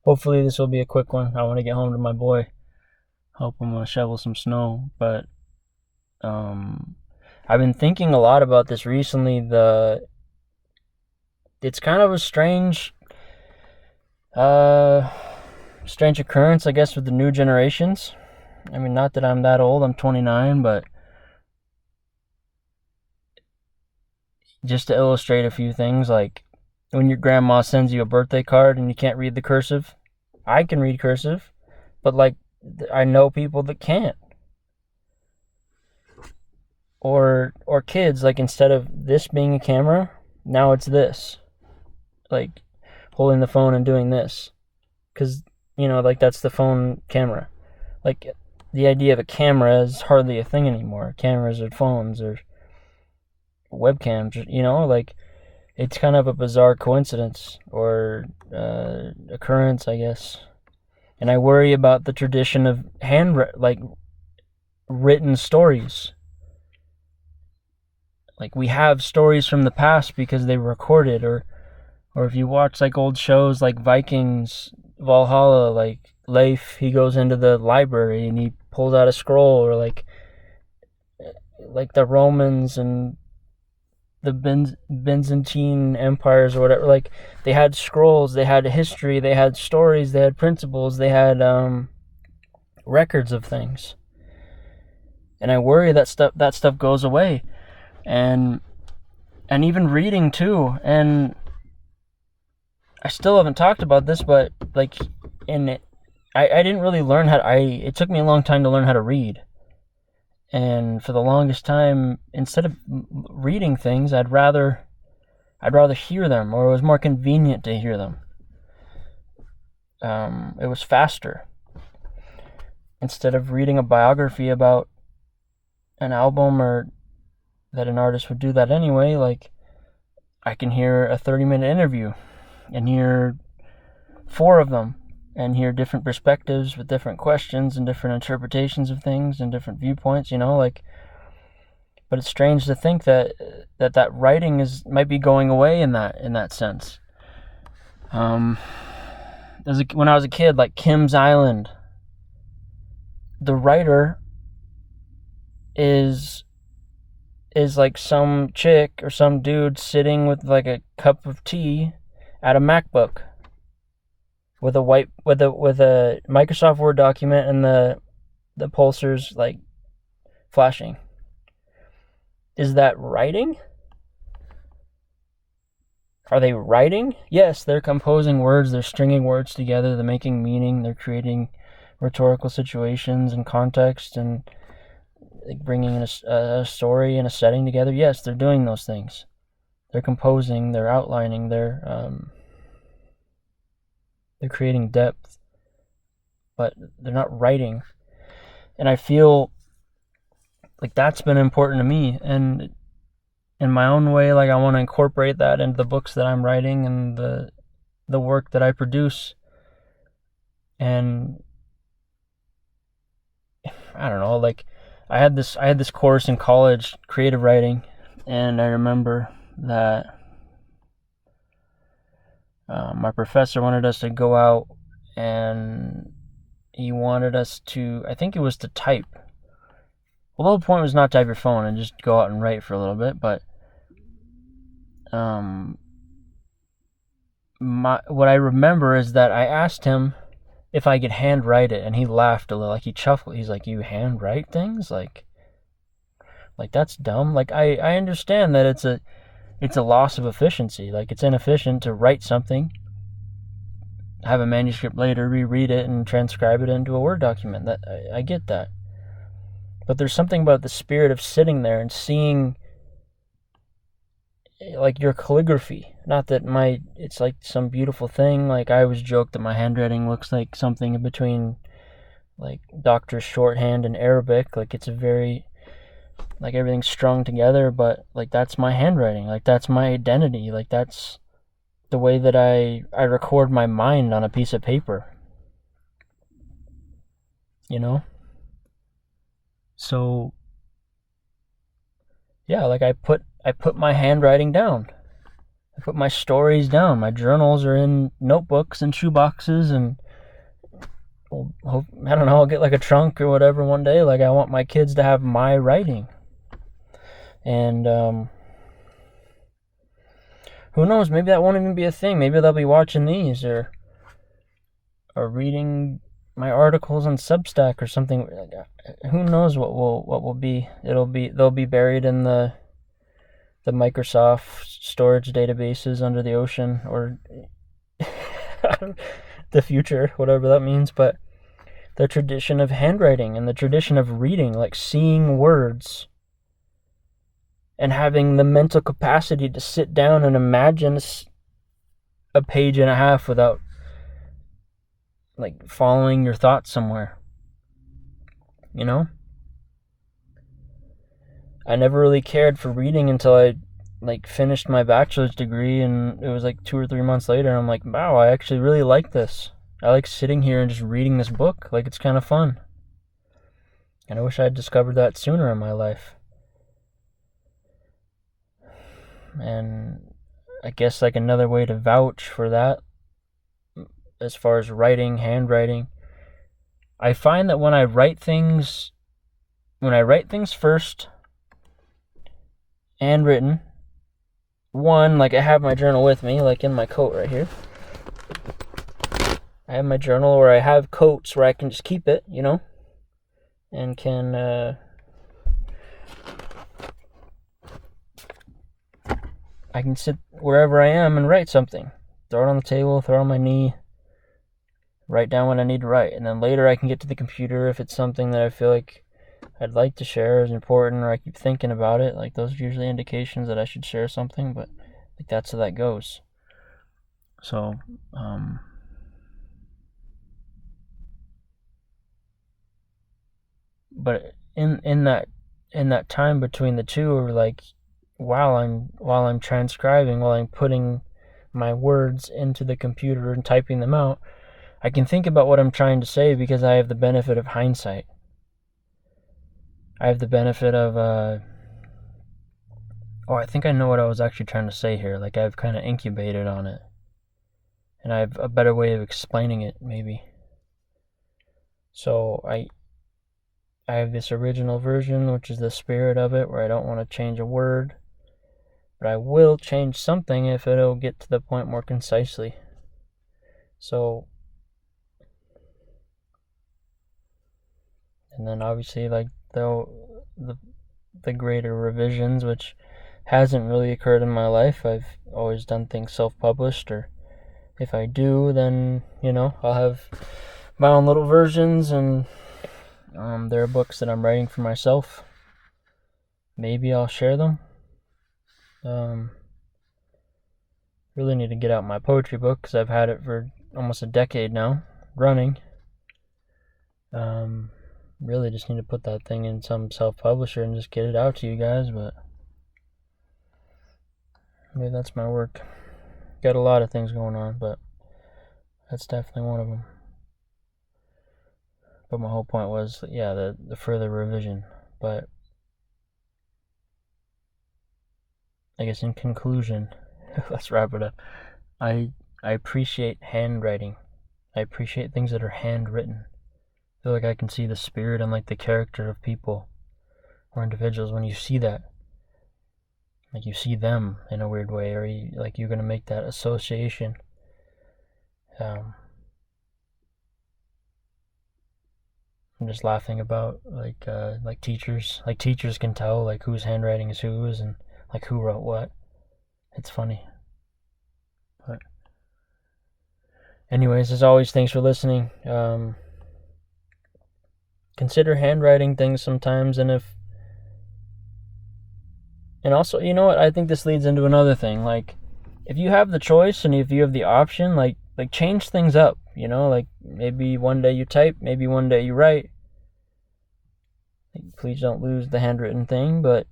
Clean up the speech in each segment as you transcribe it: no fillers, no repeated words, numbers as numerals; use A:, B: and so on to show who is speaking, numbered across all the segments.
A: hopefully this will be a quick one. I want to get home to my boy, help him shovel some snow. But um, I've been thinking a lot about this recently. It's kind of a uh, strange occurrence, I guess, with the new generations. I mean, not that I'm that old. I'm 29, but just to illustrate a few things, like when your grandma sends you a birthday card and you can't read the cursive. I can read cursive, but like I know people that can't. Or kids, like instead of this being a camera, now it's this. Like holding the phone and doing this. Cuz like that's the phone camera. Like the idea of a camera is hardly a thing anymore. Cameras or phones or webcams, like it's kind of a bizarre coincidence or occurrence, I guess. And I worry about the tradition of like written stories. Like we have stories from the past because they were recorded, or if you watch like old shows like Vikings, Valhalla, like Leif, he goes into the library and he pulls out a scroll, or like the Romans and the Byzantine empires or whatever. Like they had scrolls, they had history, they had stories, they had principles, they had records of things. And I worry that stuff goes away, and even reading too. And I still haven't talked about this, but like in it, I didn't really learn how to, it took me a long time to learn how to read. And for the longest time, instead of reading things, I'd rather hear them, or it was more convenient to hear them. It was faster. Instead of reading a biography about an album, or that an artist would do that anyway, like I can hear a 30-minute interview and hear four of them and hear different perspectives with different questions and different interpretations of things and different viewpoints, like. But it's strange to think that writing might be going away in that sense. Um, when I was a kid, like Kim's Island, the writer is like some chick or some dude sitting with like a cup of tea at a MacBook with a Microsoft Word document and the pulsars like flashing. Is that writing? Are they writing? Yes, they're composing words, they're stringing words together, they're making meaning, they're creating rhetorical situations and context, and like bringing a story and a setting together. Yes, they're doing those things. They're composing, they're outlining, they're creating depth, but they're not writing. And I feel like that's been important to me, and in my own way, like I want to incorporate that into the books that I'm writing and the work that I produce. And I don't know, like I had this course in college, creative writing, and I remember that my professor wanted us to go out, and he wanted us to, I think it was to type. Well, the whole point was not to have your phone and just go out and write for a little bit, but what I remember is that I asked him if I could handwrite it, and he laughed a little, like he chuckled. He's like, "You handwrite things? Like that's dumb. Like I understand that it's a loss of efficiency. Like it's inefficient to write something, have a manuscript later, reread it, and transcribe it into a Word document. That I get that. But there's something about the spirit of sitting there and seeing like your calligraphy. Not that it's like some beautiful thing. Like I always joke that my handwriting looks like something in between like doctor's shorthand and Arabic. Like it's a very, like everything's strung together, but like that's my handwriting. Like that's my identity. Like that's the way that I record my mind on a piece of paper. You know? So yeah, like I put my handwriting down. I put my stories down. My journals are in notebooks and shoeboxes, and I don't know, I'll get like a trunk or whatever one day. Like, I want my kids to have my writing. And who knows, maybe that won't even be a thing. Maybe they'll be watching these or reading my articles on Substack or something. Who knows what will be. They'll be buried in the Microsoft storage databases under the ocean, or the future, whatever that means. But the tradition of handwriting and the tradition of reading, like seeing words and having the mental capacity to sit down and imagine a page and a half without like following your thoughts somewhere. You know? I never really cared for reading until I like finished my bachelor's degree, and it was like 2 or 3 months later, and I'm like, wow, I actually really like this. I like sitting here and just reading this book. Like, it's kind of fun. And I wish I had discovered that sooner in my life. And I guess like another way to vouch for that, as far as writing, handwriting, I find that when I write things first, handwritten, one, like I have my journal with me, like in my coat right here. I have my journal, or I have coats where I can just keep it, and can I can sit wherever I am and write something. Throw it on the table, throw it on my knee, write down what I need to write, and then later I can get to the computer if it's something that I feel like I'd like to share is important, or I keep thinking about it. Like, those are usually indications that I should share something, but like that's how that goes. So, but in that time between the two, or like while I'm transcribing, while I'm putting my words into the computer and typing them out, I can think about what I'm trying to say because I have the benefit of hindsight. I have the benefit of I think I know what I was actually trying to say here. Like, I've kind of incubated on it, and I have a better way of explaining it, maybe. So I have this original version, which is the spirit of it, where I don't want to change a word, but I will change something if it'll get to the point more concisely. So, and then obviously, like, the greater revisions, which hasn't really occurred in my life. I've always done things self-published, or if I do, then I'll have my own little versions, and there are books that I'm writing for myself. Maybe I'll share them. Really need to get out my poetry book because I've had it for almost a decade now, running. Really just need to put that thing in some self-publisher and just get it out to you guys, but maybe that's my work. Got a lot of things going on, but that's definitely one of them. But my whole point was, the further revision. But I guess in conclusion, let's wrap it up. I appreciate handwriting. I appreciate things that are handwritten. I feel like I can see the spirit and like the character of people or individuals when you see that. Like, you see them in a weird way, or you're going to make that association. I'm just laughing about like teachers. Like, teachers can tell like whose handwriting is whose and like who wrote what. It's funny. But anyways, as always, thanks for listening. Consider handwriting things sometimes, and also, you know what? I think this leads into another thing. Like, if you have the choice and if you have the option, like change things up. Like, maybe one day you type, maybe one day you write. Please don't lose the handwritten thing, but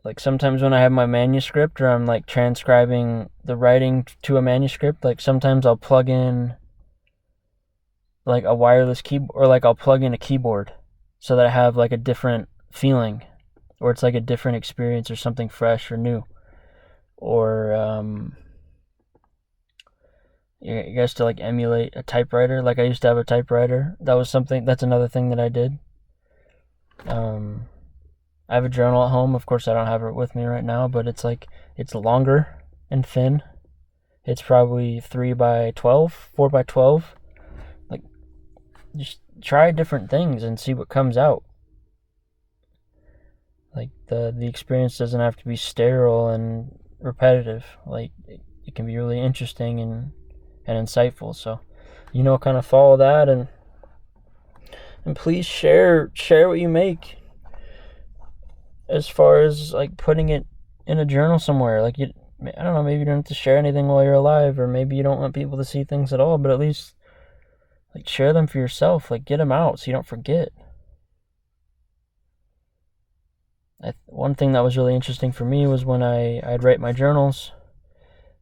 A: like sometimes when I have my manuscript, or I'm like transcribing the writing to a manuscript, like sometimes I'll plug in like a wireless keyboard, or like I'll plug in a keyboard so that I have like a different feeling, or it's like a different experience or something fresh or new. or you guys to like emulate a typewriter. Like I used to have a typewriter. That's another thing that I did. I have a journal at home. Of course, I don't have it with me right now, but it's longer and thin. It's probably 3x12, 4x12. Like, just try different things and see what comes out. Like the experience doesn't have to be sterile and repetitive. Like it can be really interesting and insightful. So, kind of follow that and please share what you make. As far as like putting it in a journal somewhere, like I don't know, maybe you don't have to share anything while you're alive, or maybe you don't want people to see things at all, but at least like share them for yourself, like get them out so you don't forget. One thing that was really interesting for me was when I'd write my journals.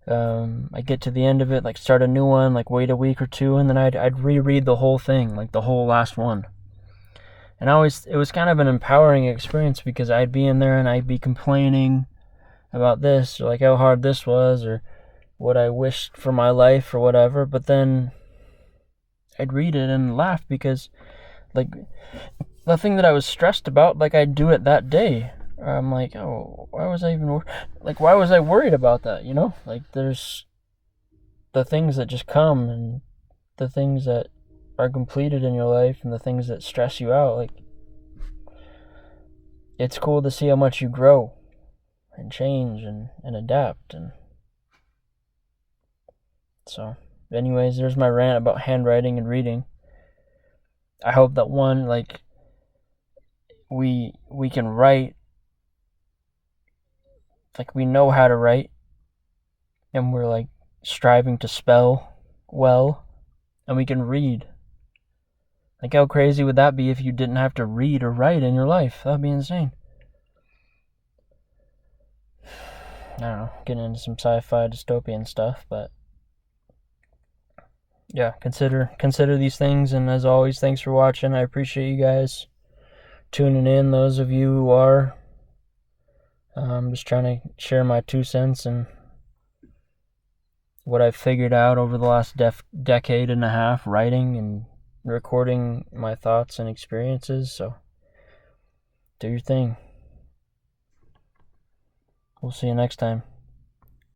A: I'd get to the end of it, like start a new one, like wait a week or two, and then I'd reread the whole thing, like the whole last one. And it was kind of an empowering experience because I'd be in there and I'd be complaining about this, or like how hard this was, or what I wished for my life, or whatever. But then I'd read it and laugh because, like, the thing that I was stressed about, like, I'd do it that day. I'm like, oh, why was I worried about that, Like, there's the things that just come, and the things that are completed in your life, and the things that stress you out. Like, it's cool to see how much you grow and change and adapt. And so, anyways, there's my rant about handwriting and reading. I hope that like, we can write, like, we know how to write, and we're like striving to spell well, and we can read. Like, how crazy would that be if you didn't have to read or write in your life? That'd be insane. I don't know, getting into some sci-fi dystopian stuff, but yeah, consider these things. And as always, thanks for watching. I appreciate you guys tuning in, those of you who are. I'm just trying to share my 2 cents and what I've figured out over the last decade and a half, writing and recording my thoughts and experiences. So do your thing. We'll see you next time.